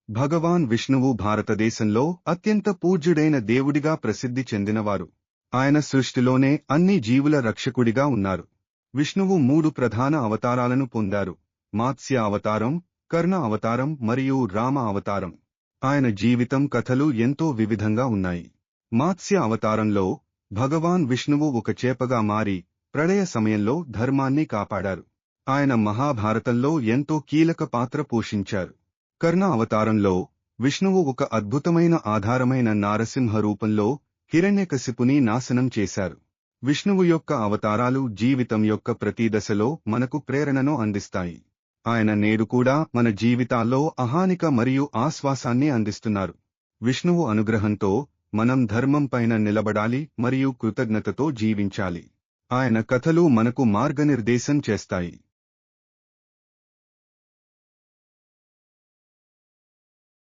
భగవాన్ విష్ణువు భారతదేశంలో అత్యంత పూజ్యుడైన దేవుడిగా ప్రసిద్ధి చెందినవారు. ఆయన సృష్టిలోనే అన్ని జీవుల రక్షకుడిగా ఉన్నారు. విష్ణువు 3 ప్రధాన అవతారాలను పొందారు: మాత్స్య అవతారం, కర్ణ అవతారం మరియు రామ అవతారం. ఆయన జీవితం కథలు ఎంతో వివిధంగా ఉన్నాయి. మాత్స్య అవతారంలో భగవాన్ విష్ణువు ఒక చేపగా మారి ప్రళయ సమయంలో ధర్మాన్ని కాపాడారు. ఆయన మహాభారతంలో ఎంతో కీలక పాత్ర పోషించారు. కర్ణ అవతారంలో విష్ణువు ఒక అద్భుతమైన ఆధారమైన నారసింహ రూపంలో హిరణ్యకశిపుని నాశనం చేశారు. విష్ణువు యొక్క అవతారాలు జీవితం యొక్క ప్రతి దశలో మనకు ప్రేరణను అందిస్తాయి. ఆయన నేడు కూడా మన జీవితాల్లో అహానిక మరియు ఆశ్వాసాన్ని అందిస్తున్నారు. విష్ణువు అనుగ్రహంతో మనం ధర్మం పైన నిలబడాలి మరియు కృతజ్ఞతతో జీవించాలి. ఆయన కథలు మనకు మార్గనిర్దేశం చేస్తాయి.